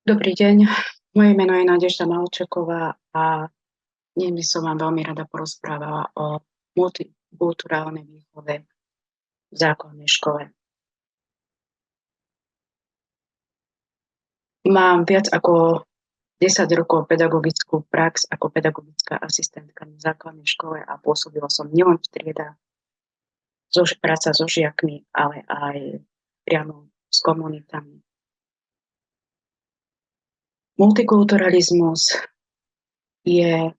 Dobrý deň, moje meno je Nadežda Malčeková a dnes by som vám veľmi rada porozprávala o multikulturálnej výchove v základnej škole. Mám viac ako 10 rokov pedagogickú prax ako pedagogická asistentka na základnej škole a pôsobila som nielen v triedách, práca so žiakmi, ale aj priamo s komunitami. Multikulturalizmus je,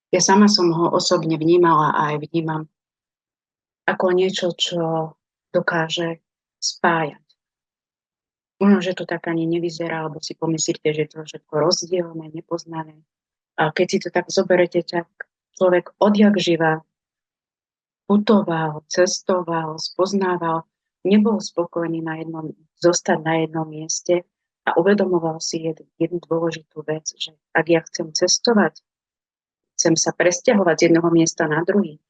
ja sama som ho osobne vnímala a aj vnímam ako niečo, čo dokáže spájať. Možno, že to tak ani nevyzerá, alebo si pomyslíte, že to je všetko rozdielne, nepoznané. A keď si to tak zoberete, tak človek odjak živa putoval, cestoval, spoznával, nebol spokojný zostať na jednom mieste a uvedomoval si jednu dôležitú vec, že ak ja chcem cestovať, chcem sa presťahovať z jedného miesta na druhý,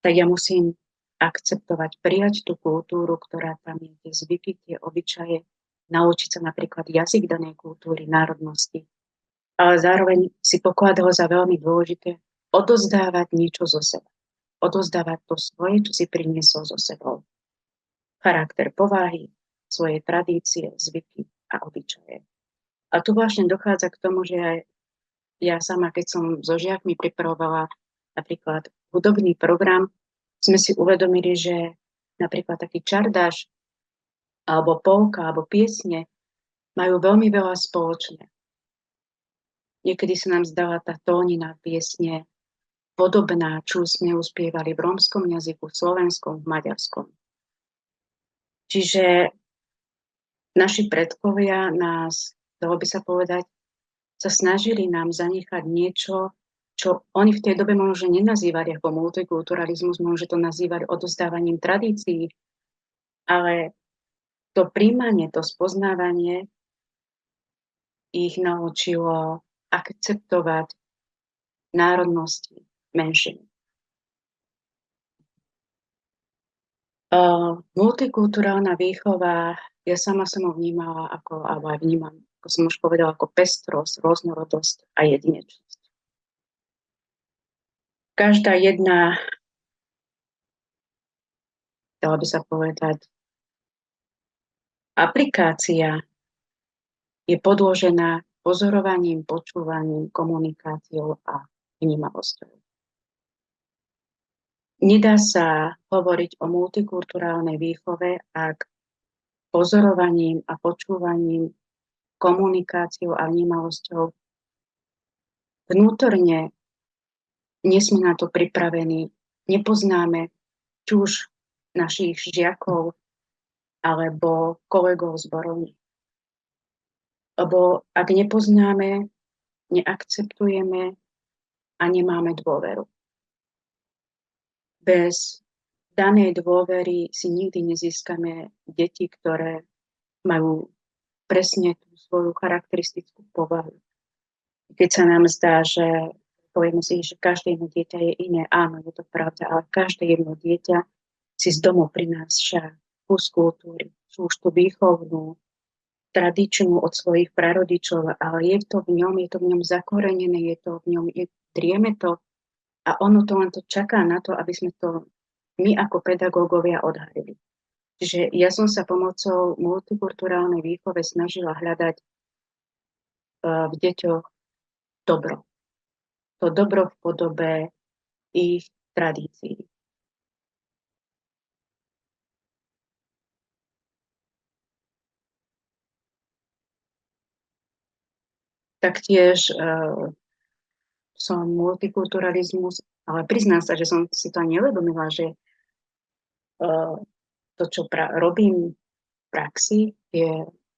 tak ja musím akceptovať, prijať tú kultúru, ktorá tam je, tie zvyky, tie obyčaje, naučiť sa napríklad jazyk danej kultúry, národnosti. Ale zároveň si pokladal za veľmi dôležité odozdávať niečo zo seba. Odozdávať to svoje, čo si priniesol so sebou. Charakter povahy, svoje tradície, zvyky a obyčaje. A tu vlastne dochádza k tomu, že aj ja sama, keď som so žiakmi pripravovala napríklad hudobný program, sme si uvedomili, že napríklad taký čardáš alebo polka alebo piesne majú veľmi veľa spoločné. Niekedy sa nám zdala tá tónina piesne podobná, čo sme uspievali v rómskom jazyku, v slovenskom, v maďarskom. Čiže naši predkovia nás, dalo by sa povedať, sa snažili nám zanechať niečo, čo oni v tej dobe možno nenazývali ako multikulturalizmus, možno to nazývali odozdávaním tradícií, ale to príjmanie, to spoznávanie ich naučilo akceptovať národnosti menšiny. Multikulturálna výchova, ja sama som ho vnímala alebo aj vnímam, ako som už povedala, ako pestrosť, rôznorodosť a jedinečnosť. Každá jedna, dala by sa povedať, aplikácia je podložená pozorovaním, počúvaním, komunikáciou a vnímavosťou. Nedá sa hovoriť o multikulturálnej výchove, ak pozorovaním a počúvaním, komunikáciou a vnímavosťou vnútorne nie sme na to pripravení, nepoznáme či už našich žiakov alebo kolegov z Borovny. Lebo ak nepoznáme, neakceptujeme a nemáme dôveru. Bez danej dôvery si nikdy nezískame deti, ktoré majú presne tú svoju charakteristickú povahu. Keď sa nám zdá, že povieme si, že každé jedno dieťa je iné. Áno, je to pravda, ale každé jedno dieťa si z domu prináša kus kultúry, už tú výchovnú, tradičnú od svojich prarodičov, ale je to v ňom zakorenené, drieme to a ono to len to čaká na to, aby sme to my ako pedagógovia odhalili. Čiže ja som sa pomocou multikulturálnej výchove snažila hľadať v deťoch dobro. To dobro v podobe ich tradícií. Taktiež som multikulturalizmus, ale priznám sa, že som si to neuvedomila, že to, čo robím v praxi,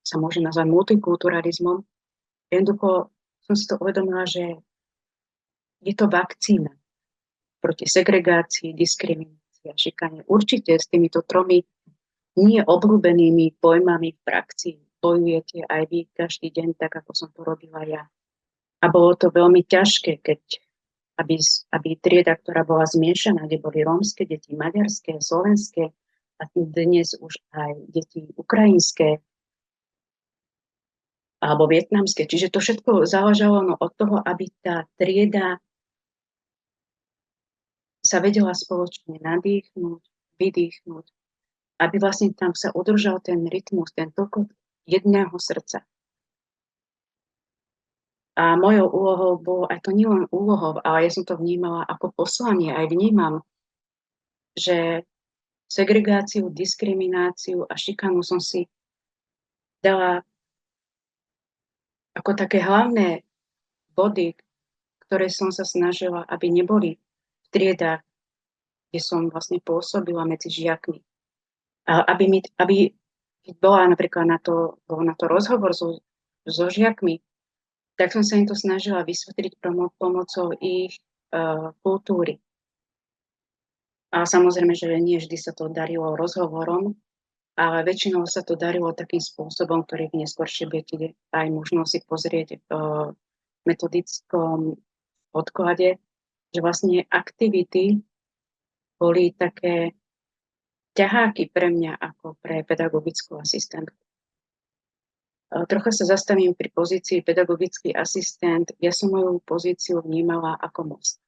sa môže nazvať multikulturalizmom. Jednoducho som si to uvedomila, že je to vakcína proti segregácii, diskriminácii a šikane. Určite s týmito tromi nie obľúbenými pojmami v praxi bojujete aj vy každý deň, tak ako som to robila ja. A bolo to veľmi ťažké, aby trieda, ktorá bola zmiešaná, kde boli rómske deti, maďarské, slovenské a dnes už aj deti ukrajinské, alebo vietnamské. Čiže to všetko záležalo od toho, aby tá trieda sa vedela spoločne nadýchnuť, vydýchnuť, aby vlastne tam sa udržal ten rytmus, ten tok jedného srdca. A mojou úlohou bolo, aj to nielen úlohou, ale ja som to vnímala ako poslanie, aj vnímam, že segregáciu, diskrimináciu a šikanu som si dala ako také hlavné body, ktoré som sa snažila, aby neboli v triedách, kde som vlastne pôsobila medzi žiakmi. A aby bola napríklad bol na to rozhovor so žiakmi, tak som sa im to snažila vysvetliť pomocou ich kultúry. A samozrejme, že nie vždy sa to darilo rozhovorom, ale väčšinou sa to darilo takým spôsobom, ktorý v neskôršie budete aj možno si pozrieť v metodickom podklade, že vlastne aktivity boli také ťaháky pre mňa ako pre pedagogickú asistentku. Trocha sa zastavím pri pozícii pedagogický asistent. Ja som moju pozíciu vnímala ako most.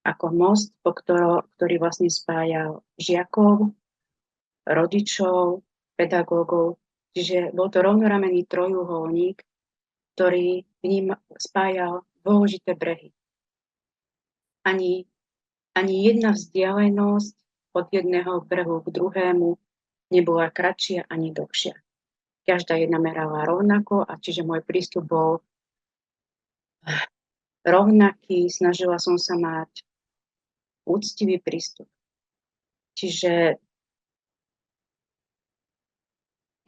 Ako most, ktorý vlastne spájal žiakov, rodičov, pedagógov. Čiže bol to rovnoramenný trojuholník, ktorý spájal dôležité brehy. Ani jedna vzdialenosť od jedného brehu k druhému nebola kratšia ani dlhšia. Každá jedna merala rovnako a čiže môj prístup bol rovnaký, snažila som sa mať úctivý prístup. Čiže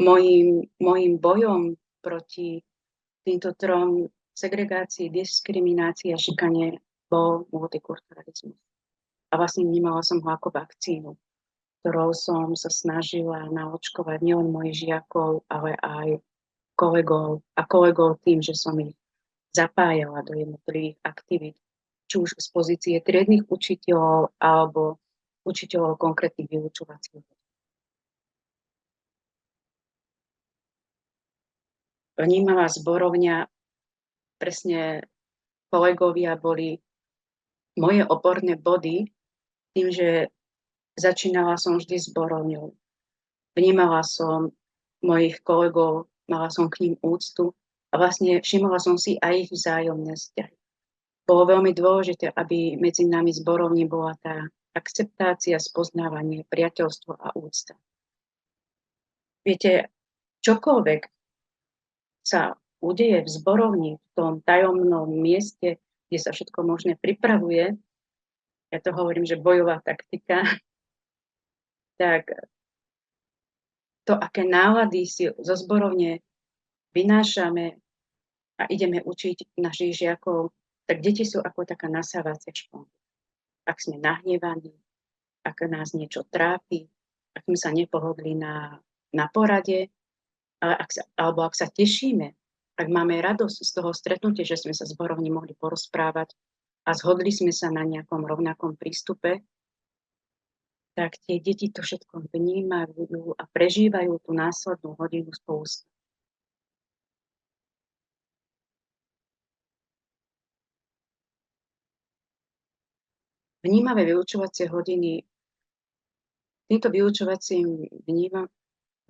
môjim bojom proti týmto trom segregácii, diskriminácii a šikane bol multikulturalizmus. A vlastne vnímala som ho ako vakcínu, ktorou som sa snažila naočkovať nielen mojich žiakov, ale aj kolegov tým, že som ich zapájala do jednotlivých aktivít, či už z pozície triednych učiteľov alebo učiteľov konkrétnych vyučovacích. Vnímavá zborovňa, presne kolegovia boli moje oporné body tým, že začínala som vždy zborovňou. Vnímala som mojich kolegov, mala som k ním úctu a vlastne všimla som si aj ich vzájomné vzťahy. Bolo veľmi dôležité, aby medzi nami zborovne bola tá akceptácia, spoznávanie, priateľstvo a úcta. Viete, čokoľvek sa udeje v zborovni, v tom tajomnom mieste, kde sa všetko možné pripravuje, ja to hovorím, že bojová taktika, tak to, aké nálady si zo zborovne vynášame a ideme učiť našich žiakov, tak deti sú ako taká nasávacia šponka. Ak sme nahnevaní, ak nás niečo trápi, ak sme sa nepohodli na porade, alebo ak sa tešíme, ak máme radosť z toho stretnutia, že sme sa zborovne mohli porozprávať a zhodli sme sa na nejakom rovnakom prístupe, tak tie deti to všetko vnímajú a prežívajú tú následnú hodinu spolu. Vnímavé vyučovacie hodiny, týmto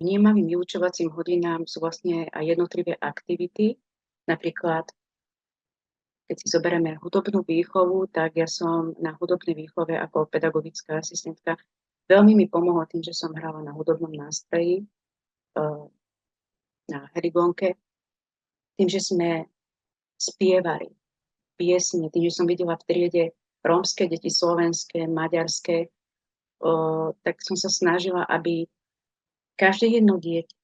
vnímavým vyučovacím hodinám sú vlastne aj jednotlivé aktivity. Napríklad, keď si zoberieme hudobnú výchovu, tak ja som na hudobnej výchove ako pedagogická asistentka veľmi mi pomohla tým, že som hrala na hudobnom nástroji, na herigonke, tým, že sme spievali piesne, tým, že som videla v triede rómske deti, slovenské, maďarské, tak som sa snažila, aby každé jedno dieťa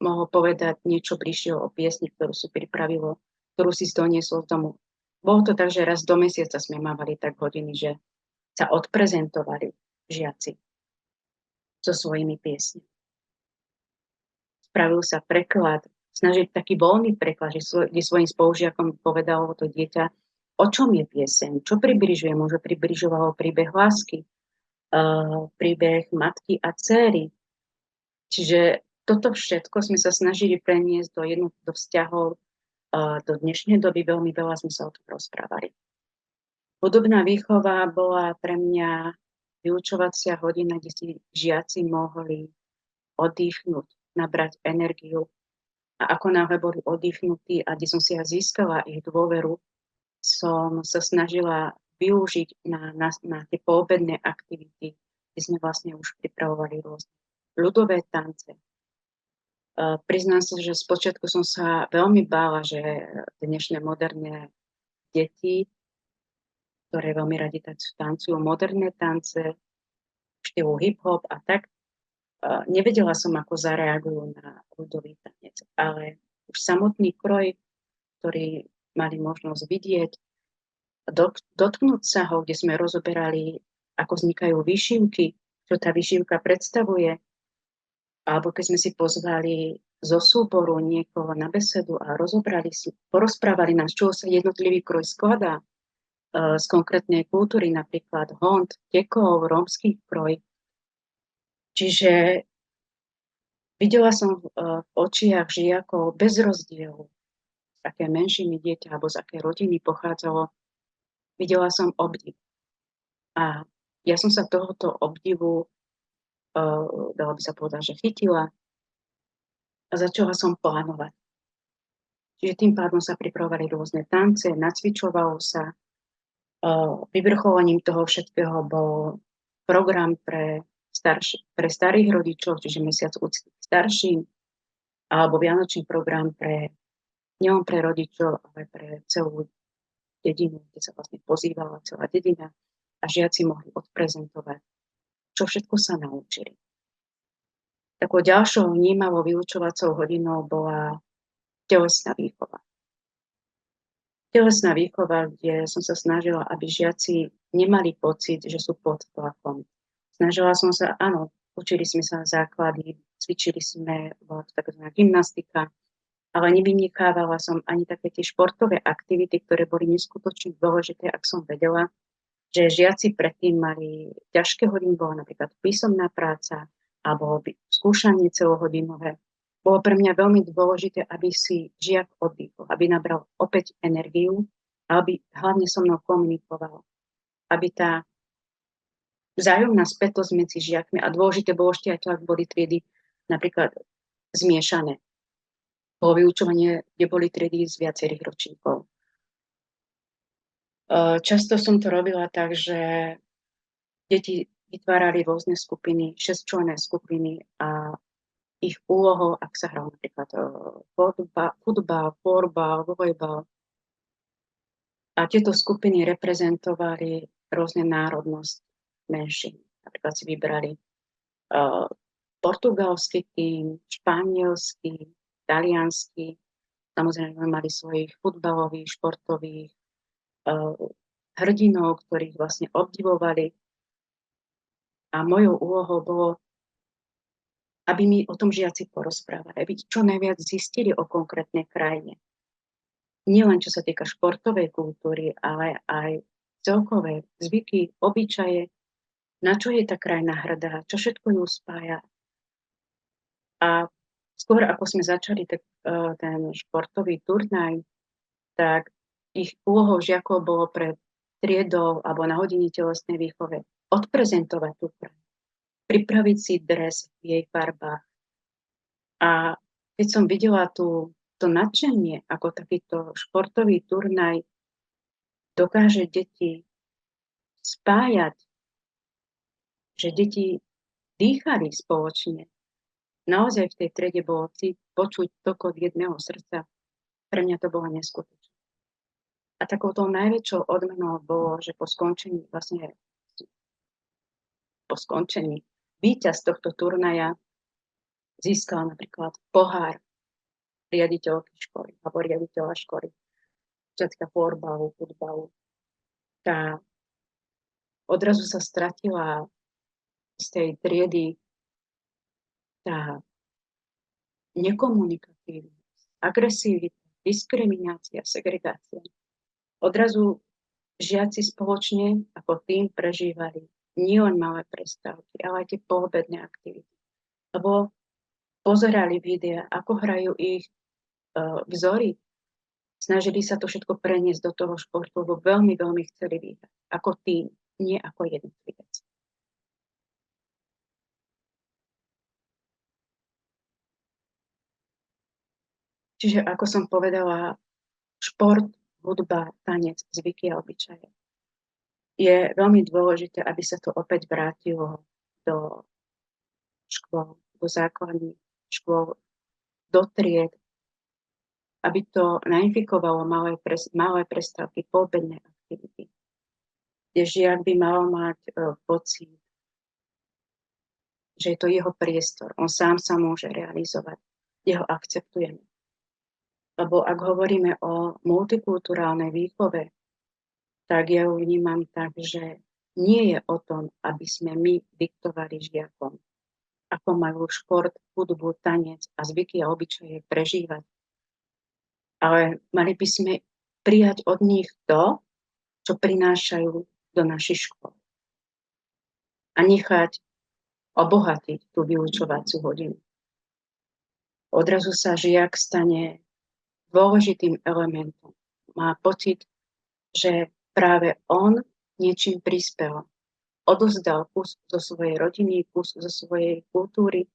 mohlo povedať niečo bližšie o piesni, ktorú si pripravilo, ktorú si doniesol z domu. Bolo to tak, že raz do mesiaca sme mávali tak hodiny, že sa odprezentovali žiaci so svojimi piesňami. Spravil sa preklad, snažiť taký voľný preklad, kde svojim spolužiakom povedalo to dieťa, o čom je pieseň, čo približuje, možno približovalo príbeh lásky, príbeh matky a dcéry. Čiže toto všetko sme sa snažili preniesť do vzťahov do dnešnej doby. Veľmi veľa sme sa o tom rozprávali. Hudobná výchova bola pre mňa vyučovacia hodina, kde si žiaci mohli oddychnúť, nabrať energiu. A ako náhle boli oddychnutí a kde som si ja získala ich dôveru, som sa snažila využiť na tie poobedné aktivity, kde sme vlastne už pripravovali rôzne ľudové tance. Priznám sa, že spočiatku som sa veľmi bála, že dnešné moderné deti, ktoré veľmi radi tancujú moderné tance, štýlu hip-hop a tak, nevedela som, ako zareagujú na ľudový tanec. Ale už samotný kroj, ktorý mali možnosť vidieť, dotknúť sa ho, kde sme rozoberali, ako vznikajú výšivky, čo tá výšivka predstavuje, alebo keď sme si pozvali zo súboru niekoho na besedu a porozprávali nás, čo sa jednotlivý kroj skladá z konkrétnej kultúry, napríklad Hont, Tekov, rómsky kroj. Čiže videla som v očiach žiakov bez rozdielu, z aké menšiny dieťa alebo z aké rodiny pochádzalo, videla som obdiv. A ja som sa tohoto obdivu, dalo by sa povedať, že chytila a začala som plánovať. Čiže tým pádom sa pripravovali rôzne tance, nacvičovalo sa. Vyvrcholením toho všetkého bol program pre starých rodičov, čiže mesiac úcty k starším, alebo vianočný program nielen pre rodičov, ale pre celú dedinu, kde sa vlastne pozývala celá dedina a žiaci mohli odprezentovať, čo všetko sa naučili. Takou ďalšou vnímavou vyučovacou hodinou bola telesná výchova. Telesná výchova, kde som sa snažila, aby žiaci nemali pocit, že sú pod tlakom. Snažila som sa, áno, učili sme sa základy, cvičili sme, bola to takzvaná gymnastika, ale nevynikávala som ani také tie športové aktivity, ktoré boli neskutočne dôležité, ak som vedela, že žiaci predtým mali ťažké hodiny, bola napríklad písomná práca alebo skúšanie celohodinové. Bolo pre mňa veľmi dôležité, aby si žiak oddychol, aby nabral opäť energiu a aby hlavne so mnou komunikoval. Aby tá vzájomná spätosť medzi žiakmi, a dôležité bolo ešte aj to, ak boli triedy napríklad zmiešané. Bolo vyučovanie, kde boli triedy z viacerých ročníkov. Často som to robila tak, že deti vytvárali rôzne skupiny, 6-členné skupiny a ich úlohou, ak sa hral napríklad futbal, florbal, volejbal. A tieto skupiny reprezentovali rôzne národnosti menšín. Napríklad si vybrali portugalský tím, španielský, taliansky. Samozrejme mali svojich futbalových, športových hrdinov, ktorých vlastne obdivovali. A mojou úlohou bolo, aby mi o tom žiaci porozprávali, aby čo najviac zistili o konkrétnej krajine. Nielen čo sa týka športovej kultúry, ale aj celkové zvyky, obyčaje, na čo je tá krajina hrdá, čo všetko ju spája. A skôr ako sme začali ten športový turnaj, tak ich úlohou žiakov bolo pred triedou alebo na hodine telesnej výchove odprezentovať tú krajinu. Pripraviť si dres v jej farbách. A keď som videla to nadšenie, ako takýto športový turnaj dokáže deti spájať, že deti dýchali spoločne. Naozaj v tej triede bolo počuť tokot jedného srdca. Pre mňa to bolo neskutočné. A takouto najväčšou odmenou bolo, že po skončení víťaz tohto turnaja získal napríklad pohár riaditeľky školy alebo riaditeľa školy, čo týka florbalu, futbalu. Tá odrazu sa stratila z tej triedy tá nekomunikatívnosť, agresivita, diskriminácia, segregácia. Odrazu žiaci spoločne ako tým prežívali nielen malé prestávky, ale aj tie poobedné aktivity. Lebo pozerali videa, ako hrajú ich vzory, snažili sa to všetko preniesť do toho športu, lebo veľmi, veľmi chceli vyhrať. Ako tým, nie ako jednotlivec. Čiže ako som povedala, šport, hudba, tanec, zvyky a obyčaje. Je veľmi dôležité, aby sa to opäť vrátilo do škôl, do základných škôl, do tried, aby to nainfikovalo malé prestávky, poobedné aktivity, kde žiak by mal mať pocit, že je to jeho priestor, on sám sa môže realizovať, kde ho akceptujeme. Lebo ak hovoríme o multikulturálnej výchove, tak ja ju vnímam tak, že nie je o tom, aby sme my diktovali žiakom, ako majú šport, hudbu, tanec a zvyky a obyčaje prežívať. Ale mali by sme prijať od nich to, čo prinášajú do našich škôl. A nechať obohatiť tú vyučovaciu hodinu. Odrazu sa žiak stane dôležitým elementom. Má pocit, že práve on niečím prispel. Odozdal kus zo svojej rodiny, kus zo svojej kultúry,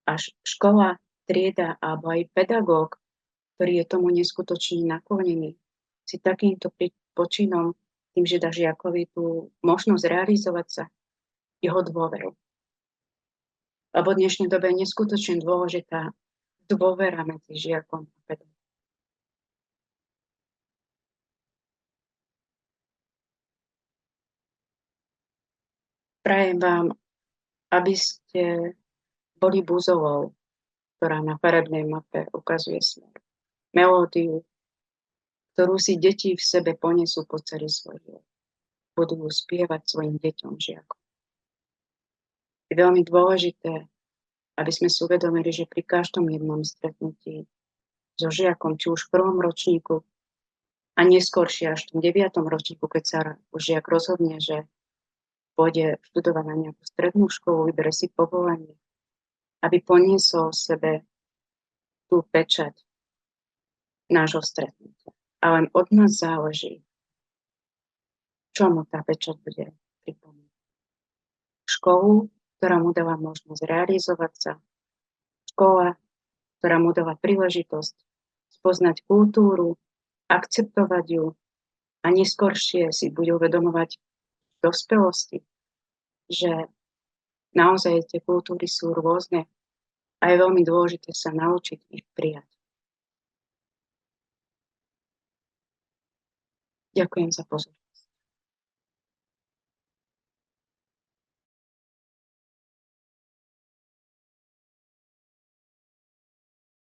až škola, trieda alebo aj pedagóg, ktorý je tomu neskutočne naklonený, si takýmto počinom, tým, že dá žiakovi tú možnosť realizovať sa, jeho dôveru. Lebo v dnešnej dobe je neskutočne dôležitá dôvera medzi žiakom a pedagógom. Prajem vám, aby ste boli buzovou, ktorá na farebnej mape ukazuje smer. Melódiu, ktorú si deti v sebe ponesú po celý svoj život. Budú spievať svojim deťom, žiakom. Je veľmi dôležité, aby sme si uvedomili, že pri každom jednom stretnutí so žiakom, či už v prvom ročníku a neskôršie až v tom 9. ročníku, keď sa žiak rozhodne, že pôjde študovať na nejakú strednú školu, vybere si povolanie, aby poniesol v sebe tú pečať nášho stretnutia. A len od nás záleží, čo mu tá pečať bude pripomínať. Školu, ktorá mu dáva možnosť realizovať sa, škola, ktorá mu dáva príležitosť spoznať kultúru, akceptovať ju a neskôršie si bude uvedomovať v dospelosti, že naozaj tie kultúry sú rôzne a je veľmi dôležité sa naučiť ich prijať. Ďakujem za pozornosť.